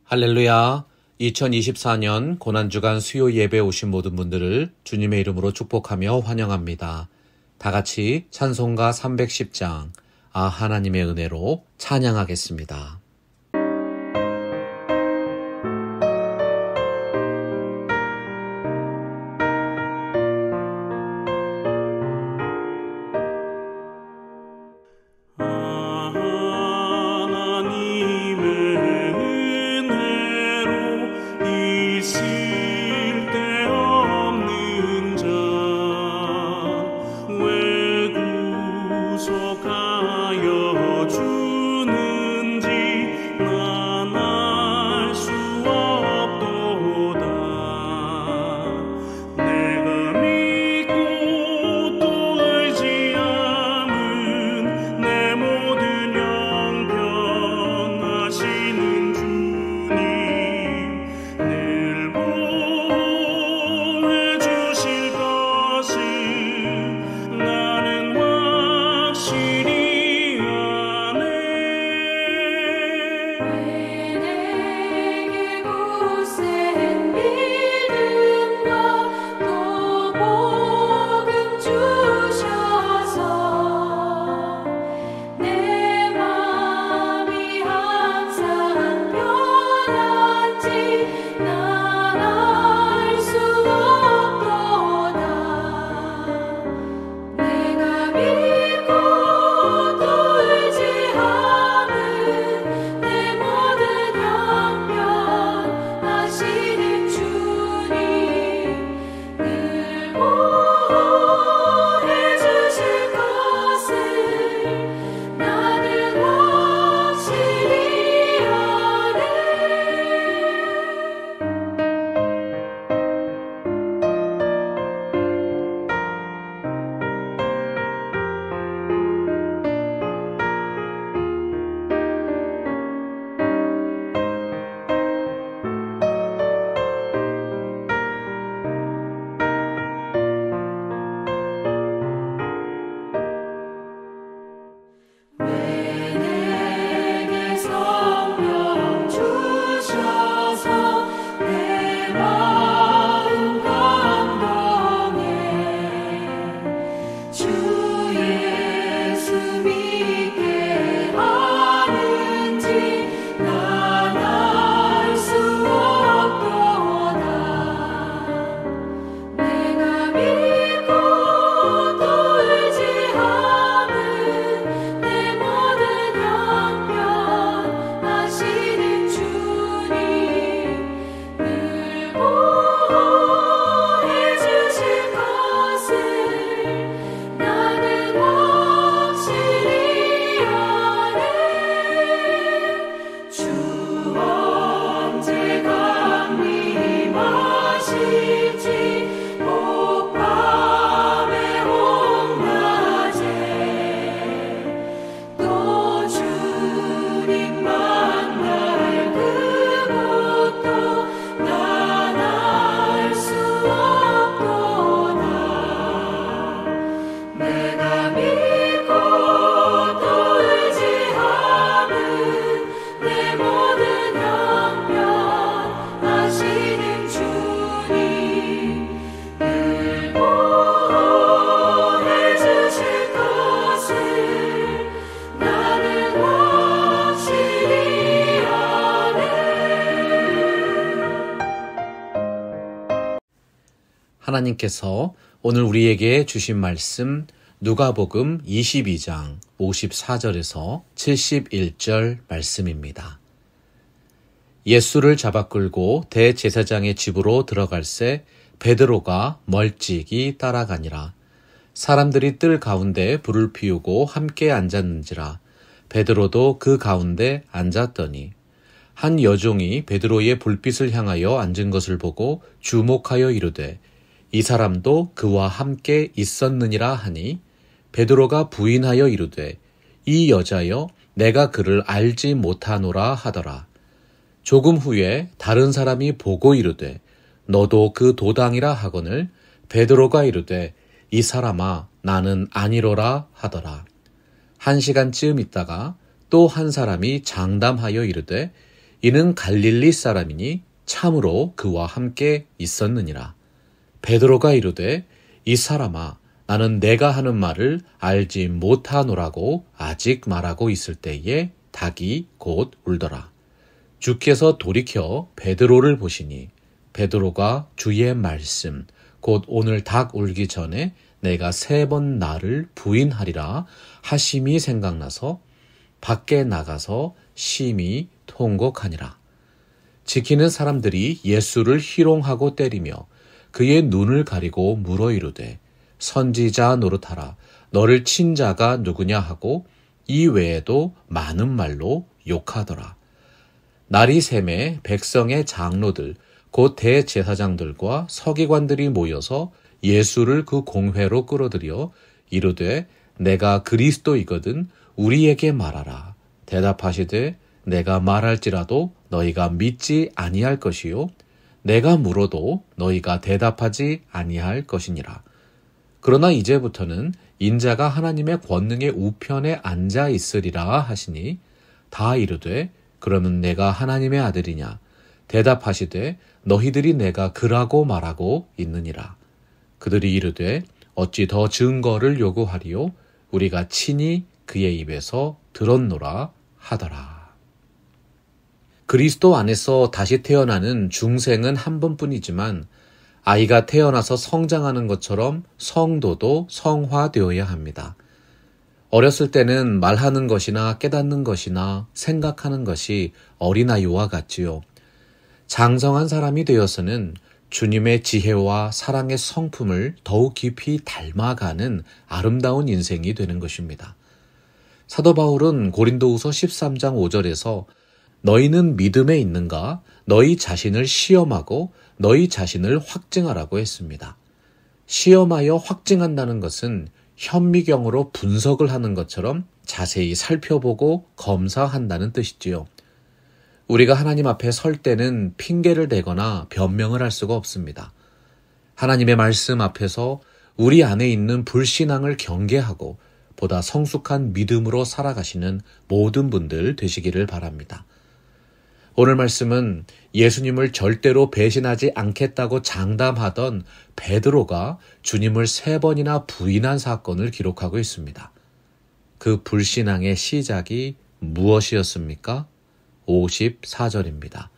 할렐루야. 2024년 고난주간 수요 예배 오신 모든 분들을 주님의 이름으로 축복하며 환영합니다. 다 같이 찬송가 310장 하나님의 은혜로 찬양하겠습니다. 하나님께서 오늘 우리에게 주신 말씀 누가복음 22장 54절에서 71절 말씀입니다. 예수를 잡아 끌고 대제사장의 집으로 들어갈새 베드로가 멀찍이 따라가니라. 사람들이 뜰 가운데 불을 피우고 함께 앉았는지라. 베드로도 그 가운데 앉았더니 한 여종이 베드로의 불빛을 향하여 앉은 것을 보고 주목하여 이르되 이 사람도 그와 함께 있었느니라 하니 베드로가 부인하여 이르되 이 여자여 내가 그를 알지 못하노라 하더라. 조금 후에 다른 사람이 보고 이르되 너도 그 도당이라 하거늘 베드로가 이르되 이 사람아 나는 아니로라 하더라. 1시간쯤 있다가 또 한 사람이 장담하여 이르되 이는 갈릴리 사람이니 참으로 그와 함께 있었느니라. 베드로가 이르되 이 사람아 나는 내가 하는 말을 알지 못하노라고 아직 말하고 있을 때에 닭이 곧 울더라. 주께서 돌이켜 베드로를 보시니 베드로가 주의 말씀 곧 오늘 닭 울기 전에 내가 3번 나를 부인하리라 하심이 생각나서 밖에 나가서 심히 통곡하니라. 지키는 사람들이 예수를 희롱하고 때리며 그의 눈을 가리고 물어 이르되 선지자 노릇하라 너를 친 자가 누구냐 하고 이 외에도 많은 말로 욕하더라. 날이 새매 백성의 장로들 곧 대제사장들과 서기관들이 모여서 예수를 그 공회로 끌어들여 이르되 내가 그리스도이거든 우리에게 말하라. 대답하시되 내가 말할지라도 너희가 믿지 아니할 것이요 내가 물어도 너희가 대답하지 아니할 것이니라. 그러나 이제부터는 인자가 하나님의 권능의 우편에 앉아 있으리라 하시니 다 이르되 그러면 내가 하나님의 아들이냐 대답하시되 너희들이 내가 그라고 말하고 있느니라. 그들이 이르되 어찌 더 증거를 요구하리요 우리가 친히 그의 입에서 들었노라 하더라. 그리스도 안에서 다시 태어나는 중생은 한 번뿐이지만 아이가 태어나서 성장하는 것처럼 성도도 성화되어야 합니다. 어렸을 때는 말하는 것이나 깨닫는 것이나 생각하는 것이 어린아이와 같지요. 장성한 사람이 되어서는 주님의 지혜와 사랑의 성품을 더욱 깊이 닮아가는 아름다운 인생이 되는 것입니다. 사도 바울은 고린도후서 13장 5절에서 너희는 믿음에 있는가? 너희 자신을 시험하고 너희 자신을 확증하라고 했습니다. 시험하여 확증한다는 것은 현미경으로 분석을 하는 것처럼 자세히 살펴보고 검사한다는 뜻이지요. 우리가 하나님 앞에 설 때는 핑계를 대거나 변명을 할 수가 없습니다. 하나님의 말씀 앞에서 우리 안에 있는 불신앙을 경계하고 보다 성숙한 믿음으로 살아가시는 모든 분들 되시기를 바랍니다. 오늘 말씀은 예수님을 절대로 배신하지 않겠다고 장담하던 베드로가 주님을 3번이나 부인한 사건을 기록하고 있습니다. 그 불신앙의 시작이 무엇이었습니까? 54절입니다.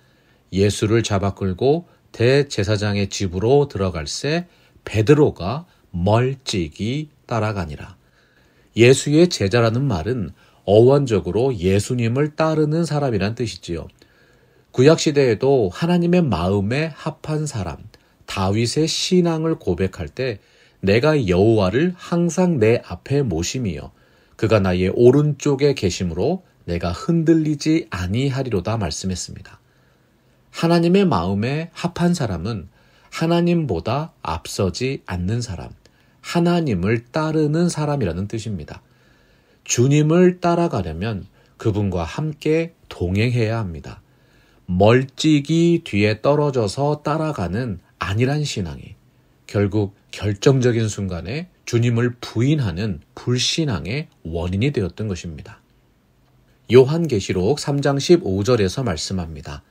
예수를 잡아 끌고 대제사장의 집으로 들어갈새 베드로가 멀찍이 따라가니라. 예수의 제자라는 말은 어원적으로 예수님을 따르는 사람이란 뜻이지요. 구약시대에도 하나님의 마음에 합한 사람, 다윗의 신앙을 고백할 때 내가 여호와를 항상 내 앞에 모심이여 그가 나의 오른쪽에 계심으로 내가 흔들리지 아니하리로다 말씀했습니다. 하나님의 마음에 합한 사람은 하나님보다 앞서지 않는 사람, 하나님을 따르는 사람이라는 뜻입니다. 주님을 따라가려면 그분과 함께 동행해야 합니다. 멀찍이 뒤에 떨어져서 따라가는 안일한 신앙이 결국 결정적인 순간에 주님을 부인하는 불신앙의 원인이 되었던 것입니다. 요한계시록 3장 15절에서 말씀합니다.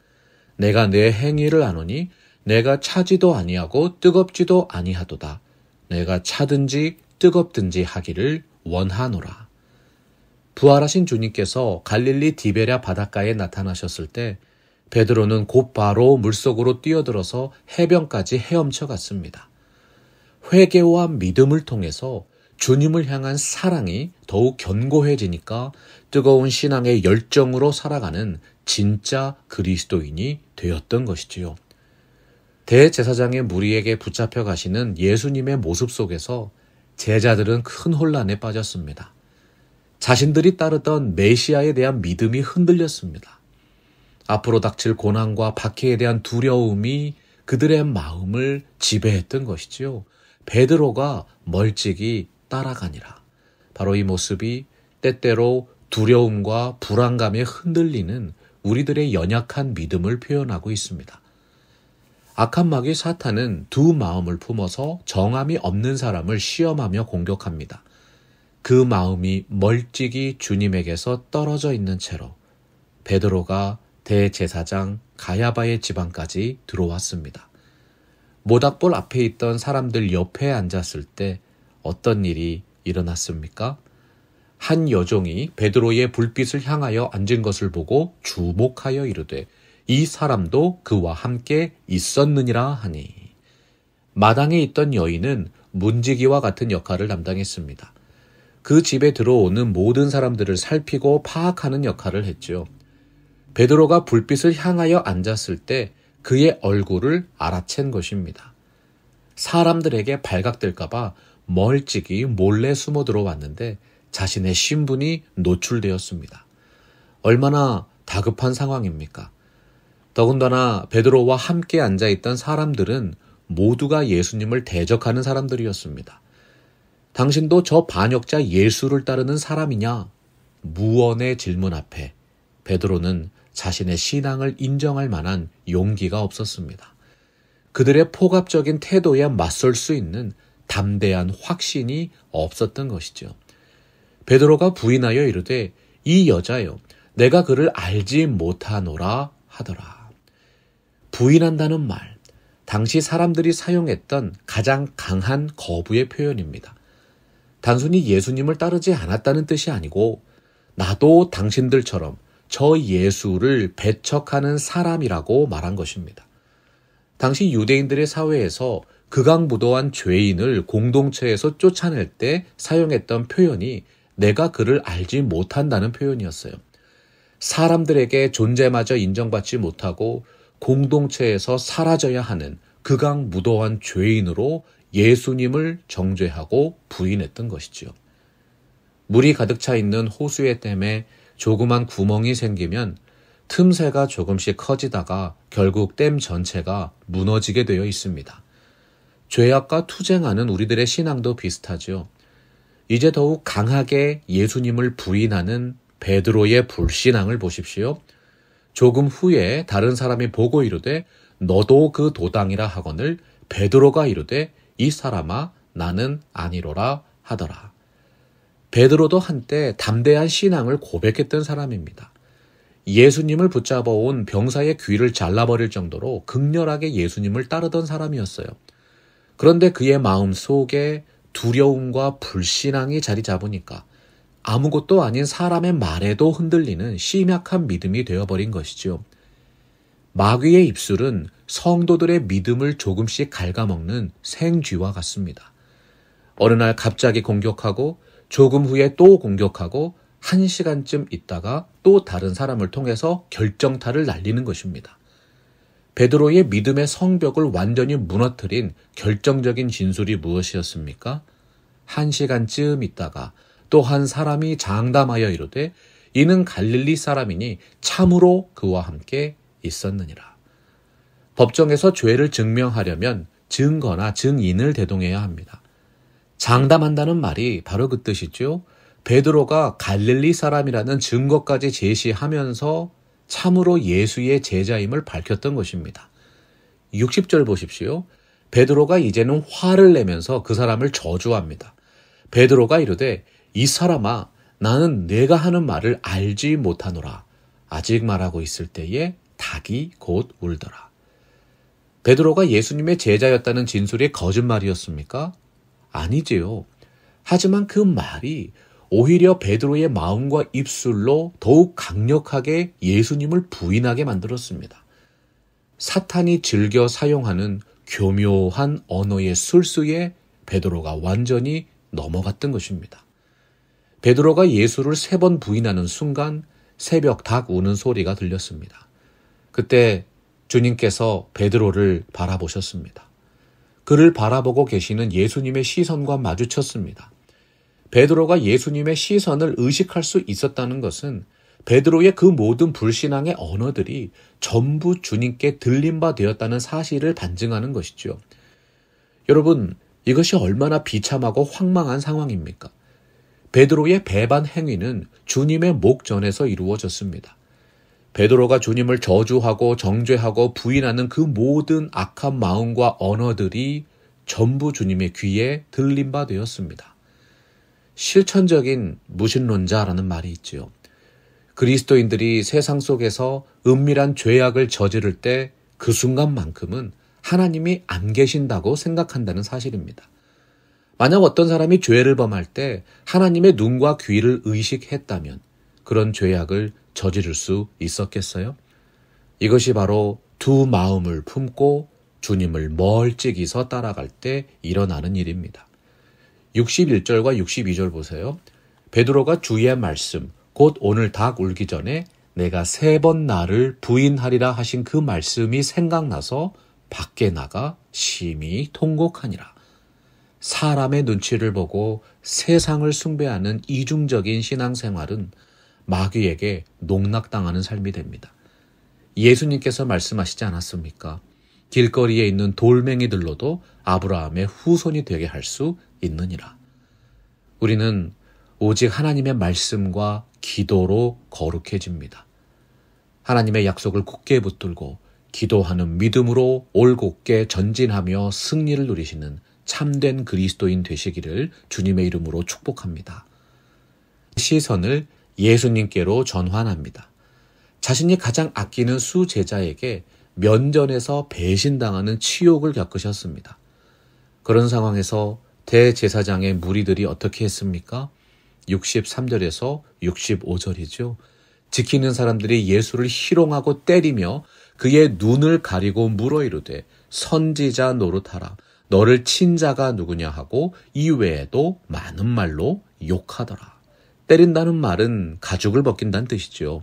내가 내 행위를 아노니 내가 차지도 아니하고 뜨겁지도 아니하도다. 내가 차든지 뜨겁든지 하기를 원하노라. 부활하신 주님께서 갈릴리 디베랴 바닷가에 나타나셨을 때 베드로는 곧바로 물속으로 뛰어들어서 해변까지 헤엄쳐 갔습니다. 회개와 믿음을 통해서 주님을 향한 사랑이 더욱 견고해지니까 뜨거운 신앙의 열정으로 살아가는 진짜 그리스도인이 되었던 것이지요. 대제사장의 무리에게 붙잡혀 가시는 예수님의 모습 속에서 제자들은 큰 혼란에 빠졌습니다. 자신들이 따르던 메시아에 대한 믿음이 흔들렸습니다. 앞으로 닥칠 고난과 박해에 대한 두려움이 그들의 마음을 지배했던 것이지요. 베드로가 멀찍이 따라가니라. 바로 이 모습이 때때로 두려움과 불안감에 흔들리는 우리들의 연약한 믿음을 표현하고 있습니다. 악한 마귀 사탄은 두 마음을 품어서 정함이 없는 사람을 시험하며 공격합니다. 그 마음이 멀찍이 주님에게서 떨어져 있는 채로 베드로가 대제사장 가야바의 지방까지 들어왔습니다. 모닥불 앞에 있던 사람들 옆에 앉았을 때 어떤 일이 일어났습니까? 한 여종이 베드로의 불빛을 향하여 앉은 것을 보고 주목하여 이르되 이 사람도 그와 함께 있었느니라 하니. 마당에 있던 여인은 문지기와 같은 역할을 담당했습니다. 그 집에 들어오는 모든 사람들을 살피고 파악하는 역할을 했죠. 베드로가 불빛을 향하여 앉았을 때 그의 얼굴을 알아챈 것입니다. 사람들에게 발각될까봐 멀찍이 몰래 숨어 들어왔는데 자신의 신분이 노출되었습니다. 얼마나 다급한 상황입니까? 더군다나 베드로와 함께 앉아있던 사람들은 모두가 예수님을 대적하는 사람들이었습니다. 당신도 저 반역자 예수를 따르는 사람이냐? 무언의 질문 앞에 베드로는 자신의 신앙을 인정할 만한 용기가 없었습니다. 그들의 포갑적인 태도에 맞설 수 있는 담대한 확신이 없었던 것이죠. 베드로가 부인하여 이르되 이 여자여 내가 그를 알지 못하노라 하더라. 부인한다는 말, 당시 사람들이 사용했던 가장 강한 거부의 표현입니다. 단순히 예수님을 따르지 않았다는 뜻이 아니고 나도 당신들처럼 저 예수를 배척하는 사람이라고 말한 것입니다. 당시 유대인들의 사회에서 극악무도한 죄인을 공동체에서 쫓아낼 때 사용했던 표현이 내가 그를 알지 못한다는 표현이었어요. 사람들에게 존재마저 인정받지 못하고 공동체에서 사라져야 하는 극악무도한 죄인으로 예수님을 정죄하고 부인했던 것이지요. 물이 가득 차 있는 호수의 댐에 조그만 구멍이 생기면 틈새가 조금씩 커지다가 결국 댐 전체가 무너지게 되어 있습니다. 죄악과 투쟁하는 우리들의 신앙도 비슷하죠. 이제 더욱 강하게 예수님을 부인하는 베드로의 불신앙을 보십시오. 조금 후에 다른 사람이 보고 이르되 너도 그 도당이라 하거늘 베드로가 이르되 이 사람아 나는 아니로라 하더라. 베드로도 한때 담대한 신앙을 고백했던 사람입니다. 예수님을 붙잡아온 병사의 귀를 잘라버릴 정도로 극렬하게 예수님을 따르던 사람이었어요. 그런데 그의 마음 속에 두려움과 불신앙이 자리 잡으니까 아무것도 아닌 사람의 말에도 흔들리는 심약한 믿음이 되어버린 것이죠. 마귀의 입술은 성도들의 믿음을 조금씩 갉아먹는 생쥐와 같습니다. 어느 날 갑자기 공격하고 조금 후에 또 공격하고 1시간쯤 있다가 또 다른 사람을 통해서 결정타를 날리는 것입니다. 베드로의 믿음의 성벽을 완전히 무너뜨린 결정적인 진술이 무엇이었습니까? 1시간쯤 있다가 또 한 사람이 장담하여 이르되 이는 갈릴리 사람이니 참으로 그와 함께 있었느니라. 법정에서 죄를 증명하려면 증거나 증인을 대동해야 합니다. 장담한다는 말이 바로 그 뜻이죠. 베드로가 갈릴리 사람이라는 증거까지 제시하면서 참으로 예수의 제자임을 밝혔던 것입니다. 60절 보십시오. 베드로가 이제는 화를 내면서 그 사람을 저주합니다. 베드로가 이르되 이 사람아 나는 내가 하는 말을 알지 못하노라. 아직 말하고 있을 때에 닭이 곧 울더라. 베드로가 예수님의 제자였다는 진술이 거짓말이었습니까? 아니지요. 하지만 그 말이 오히려 베드로의 마음과 입술로 더욱 강력하게 예수님을 부인하게 만들었습니다. 사탄이 즐겨 사용하는 교묘한 언어의 술수에 베드로가 완전히 넘어갔던 것입니다. 베드로가 예수를 3번 부인하는 순간 새벽 닭 우는 소리가 들렸습니다. 그때 주님께서 베드로를 바라보셨습니다. 그를 바라보고 계시는 예수님의 시선과 마주쳤습니다. 베드로가 예수님의 시선을 의식할 수 있었다는 것은 베드로의 그 모든 불신앙의 언어들이 전부 주님께 들린 바 되었다는 사실을 반증하는 것이죠. 여러분, 이것이 얼마나 비참하고 황망한 상황입니까? 베드로의 배반 행위는 주님의 목전에서 이루어졌습니다. 베드로가 주님을 저주하고 정죄하고 부인하는 그 모든 악한 마음과 언어들이 전부 주님의 귀에 들린 바 되었습니다. 실천적인 무신론자라는 말이 있지요. 그리스도인들이 세상 속에서 은밀한 죄악을 저지를 때 그 순간만큼은 하나님이 안 계신다고 생각한다는 사실입니다. 만약 어떤 사람이 죄를 범할 때 하나님의 눈과 귀를 의식했다면 그런 죄악을 저지를 수 있었겠어요? 이것이 바로 두 마음을 품고 주님을 멀찍이서 따라갈 때 일어나는 일입니다. 61절과 62절 보세요. 베드로가 주의 말씀, 곧 오늘 닭 울기 전에 내가 3번 나를 부인하리라 하신 그 말씀이 생각나서 밖에 나가 심히 통곡하니라. 사람의 눈치를 보고 세상을 숭배하는 이중적인 신앙생활은 마귀에게 농락당하는 삶이 됩니다. 예수님께서 말씀하시지 않았습니까? 길거리에 있는 돌멩이들로도 아브라함의 후손이 되게 할 수 있느니라. 우리는 오직 하나님의 말씀과 기도로 거룩해집니다. 하나님의 약속을 굳게 붙들고 기도하는 믿음으로 올곧게 전진하며 승리를 누리시는 참된 그리스도인 되시기를 주님의 이름으로 축복합니다. 시선을 예수님께로 전환합니다. 자신이 가장 아끼는 수제자에게 면전에서 배신당하는 치욕을 겪으셨습니다. 그런 상황에서 대제사장의 무리들이 어떻게 했습니까? 63절에서 65절이죠. 지키는 사람들이 예수를 희롱하고 때리며 그의 눈을 가리고 물어 이르되 선지자 노릇하라. 너를 친 자가 누구냐 하고 이외에도 많은 말로 욕하더라. 때린다는 말은 가죽을 벗긴다는 뜻이죠.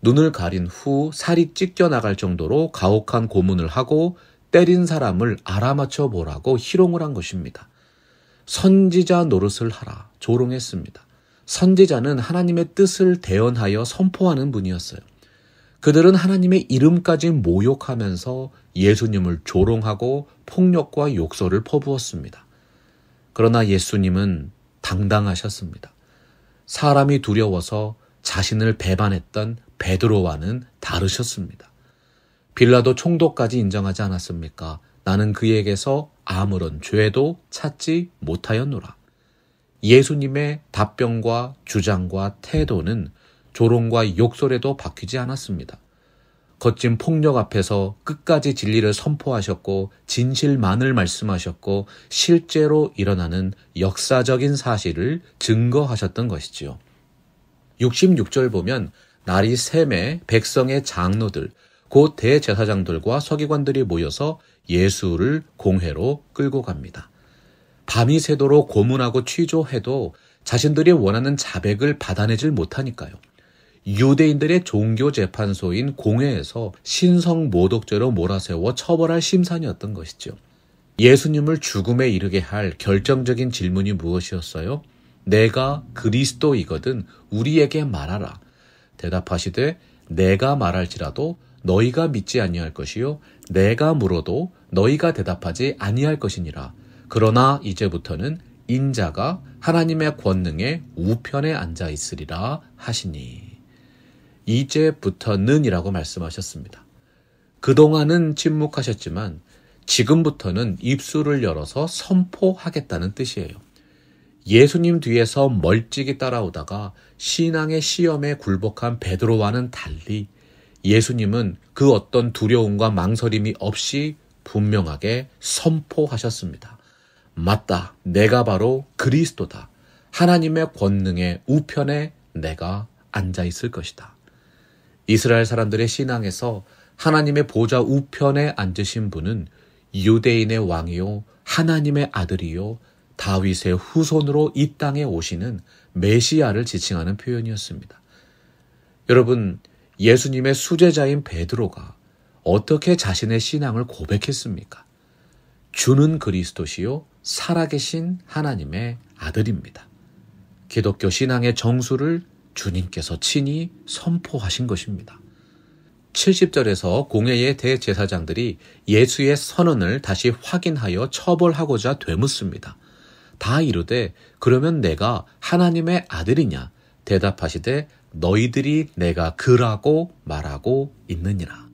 눈을 가린 후 살이 찢겨나갈 정도로 가혹한 고문을 하고 때린 사람을 알아맞혀 보라고 희롱을 한 것입니다. 선지자 노릇을 하라. 조롱했습니다. 선지자는 하나님의 뜻을 대언하여 선포하는 분이었어요. 그들은 하나님의 이름까지 모욕하면서 예수님을 조롱하고 폭력과 욕설을 퍼부었습니다. 그러나 예수님은 당당하셨습니다. 사람이 두려워서 자신을 배반했던 베드로와는 다르셨습니다. 빌라도 총독까지 인정하지 않았습니까? 나는 그에게서 아무런 죄도 찾지 못하였노라. 예수님의 답변과 주장과 태도는 조롱과 욕설에도 바뀌지 않았습니다. 거친 폭력 앞에서 끝까지 진리를 선포하셨고 진실만을 말씀하셨고 실제로 일어나는 역사적인 사실을 증거하셨던 것이지요. 66절 보면 날이 새매 백성의 장로들 곧 대제사장들과 서기관들이 모여서 예수를 공회로 끌고 갑니다. 밤이 새도록 고문하고 취조해도 자신들이 원하는 자백을 받아내질 못하니까요. 유대인들의 종교재판소인 공회에서 신성모독죄로 몰아세워 처벌할 심산이었던 것이죠. 예수님을 죽음에 이르게 할 결정적인 질문이 무엇이었어요? 내가 그리스도이거든 우리에게 말하라. 대답하시되 내가 말할지라도 너희가 믿지 아니할 것이요 내가 물어도 너희가 대답하지 아니할 것이니라. 그러나 이제부터는 인자가 하나님의 권능의 우편에 앉아 있으리라 하시니. 이제부터는이라고 말씀하셨습니다. 그동안은 침묵하셨지만 지금부터는 입술을 열어서 선포하겠다는 뜻이에요. 예수님 뒤에서 멀찍이 따라오다가 신앙의 시험에 굴복한 베드로와는 달리 예수님은 그 어떤 두려움과 망설임이 없이 분명하게 선포하셨습니다. 맞다. 내가 바로 그리스도다. 하나님의 권능의 우편에 내가 앉아 있을 것이다. 이스라엘 사람들의 신앙에서 하나님의 보좌 우편에 앉으신 분은 유대인의 왕이요 하나님의 아들이요 다윗의 후손으로 이 땅에 오시는 메시아를 지칭하는 표현이었습니다. 여러분, 예수님의 수제자인 베드로가 어떻게 자신의 신앙을 고백했습니까? 주는 그리스도시요 살아계신 하나님의 아들입니다. 기독교 신앙의 정수를 주님께서 친히 선포하신 것입니다. 70절에서 공회의 대제사장들이 예수의 선언을 다시 확인하여 처벌하고자 되묻습니다. 다 이르되 그러면 내가 하나님의 아들이냐? 대답하시되 너희들이 내가 그라고 말하고 있느니라.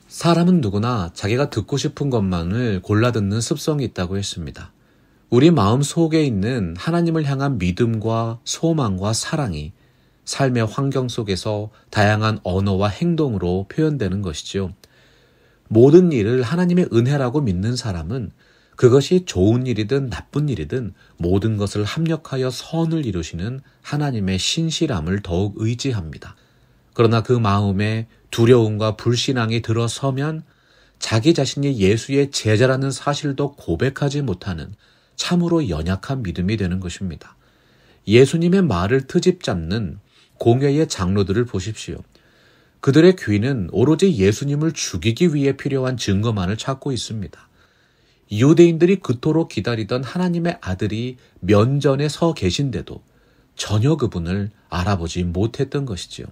사람은 누구나 자기가 듣고 싶은 것만을 골라 듣는 습성이 있다고 했습니다. 우리 마음 속에 있는 하나님을 향한 믿음과 소망과 사랑이 삶의 환경 속에서 다양한 언어와 행동으로 표현되는 것이죠. 모든 일을 하나님의 은혜라고 믿는 사람은 그것이 좋은 일이든 나쁜 일이든 모든 것을 합력하여 선을 이루시는 하나님의 신실함을 더욱 의지합니다. 그러나 그 마음에 두려움과 불신앙이 들어서면 자기 자신이 예수의 제자라는 사실도 고백하지 못하는 참으로 연약한 믿음이 되는 것입니다. 예수님의 말을 트집 잡는 공회의 장로들을 보십시오. 그들의 귀는 오로지 예수님을 죽이기 위해 필요한 증거만을 찾고 있습니다. 유대인들이 그토록 기다리던 하나님의 아들이 면전에 서 계신데도 전혀 그분을 알아보지 못했던 것이지요.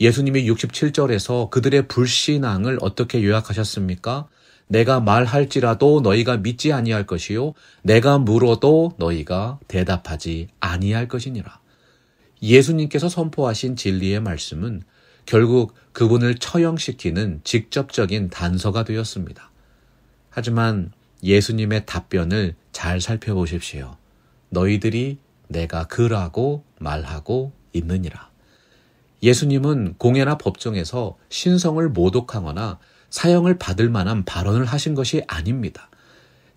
예수님이 67절에서 그들의 불신앙을 어떻게 요약하셨습니까? 내가 말할지라도 너희가 믿지 아니할 것이요 내가 물어도 너희가 대답하지 아니할 것이니라. 예수님께서 선포하신 진리의 말씀은 결국 그분을 처형시키는 직접적인 단서가 되었습니다. 하지만 예수님의 답변을 잘 살펴보십시오. 너희들이 내가 그라고 말하고 있느니라. 예수님은 공회나 법정에서 신성을 모독하거나 사형을 받을 만한 발언을 하신 것이 아닙니다.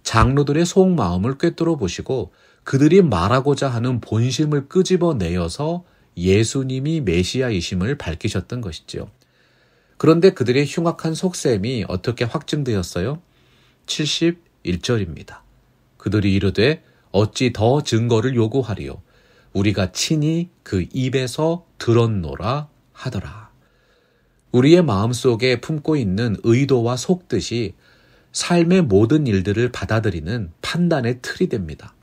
장로들의 속마음을 꿰뚫어 보시고 그들이 말하고자 하는 본심을 끄집어내어서 예수님이 메시아이심을 밝히셨던 것이죠. 그런데 그들의 흉악한 속셈이 어떻게 확증되었어요? 71절입니다. 그들이 이르되 어찌 더 증거를 요구하리요? 우리가 친히 그 입에서 들었노라 하더라. 우리의 마음속에 품고 있는 의도와 속뜻이 삶의 모든 일들을 받아들이는 판단의 틀이 됩니다.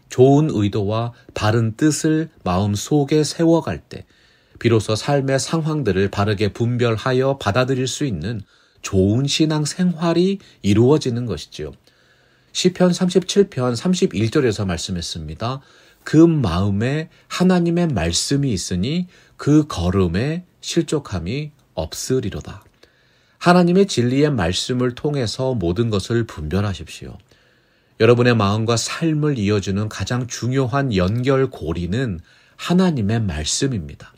좋은 의도와 바른 뜻을 마음속에 세워갈 때 비로소 삶의 상황들을 바르게 분별하여 받아들일 수 있는 좋은 신앙 생활이 이루어지는 것이지요. 시편 37편 31절에서 말씀했습니다. 그 마음에 하나님의 말씀이 있으니 그 걸음에 실족함이 없으리로다. 하나님의 진리의 말씀을 통해서 모든 것을 분별하십시오. 여러분의 마음과 삶을 이어주는 가장 중요한 연결고리는 하나님의 말씀입니다.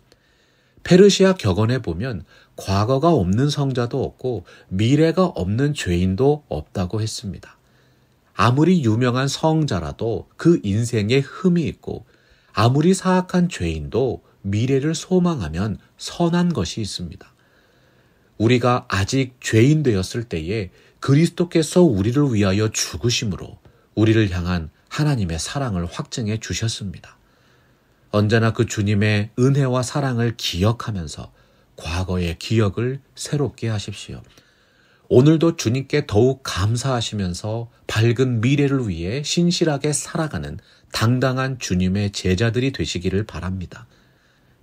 페르시아 격언에 보면 과거가 없는 성자도 없고 미래가 없는 죄인도 없다고 했습니다. 아무리 유명한 성자라도 그 인생에 흠이 있고 아무리 사악한 죄인도 미래를 소망하면 선한 것이 있습니다. 우리가 아직 죄인 되었을 때에 그리스도께서 우리를 위하여 죽으심으로 우리를 향한 하나님의 사랑을 확증해 주셨습니다. 언제나 그 주님의 은혜와 사랑을 기억하면서 과거의 기억을 새롭게 하십시오. 오늘도 주님께 더욱 감사하시면서 밝은 미래를 위해 신실하게 살아가는 당당한 주님의 제자들이 되시기를 바랍니다.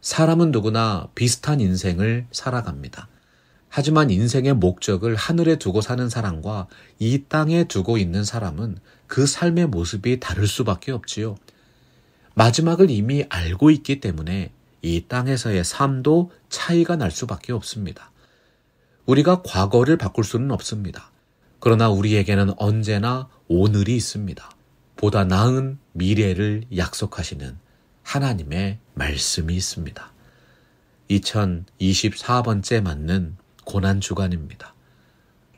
사람은 누구나 비슷한 인생을 살아갑니다. 하지만 인생의 목적을 하늘에 두고 사는 사람과 이 땅에 두고 있는 사람은 그 삶의 모습이 다를 수밖에 없지요. 마지막을 이미 알고 있기 때문에 이 땅에서의 삶도 차이가 날 수밖에 없습니다. 우리가 과거를 바꿀 수는 없습니다. 그러나 우리에게는 언제나 오늘이 있습니다. 보다 나은 미래를 약속하시는 하나님의 말씀이 있습니다. 2024번째 맞는 고난주간입니다.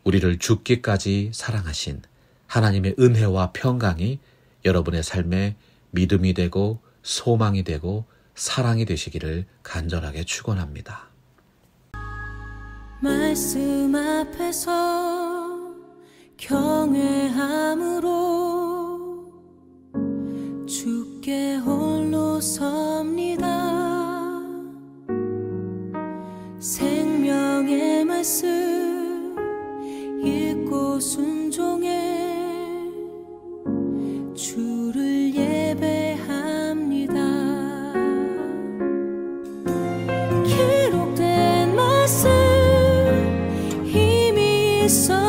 우리를 죽기까지 사랑하신 하나님의 은혜와 평강이 여러분의 삶에 믿음이 되고 소망이 되고 사랑이 되시기를 간절하게 축원합니다. 말씀 앞에서 경외함으로 주께 홀로 섭니다. 생명의 말씀 읽고 순종해 주를 예배합니다. 기록된 말씀 힘이 있어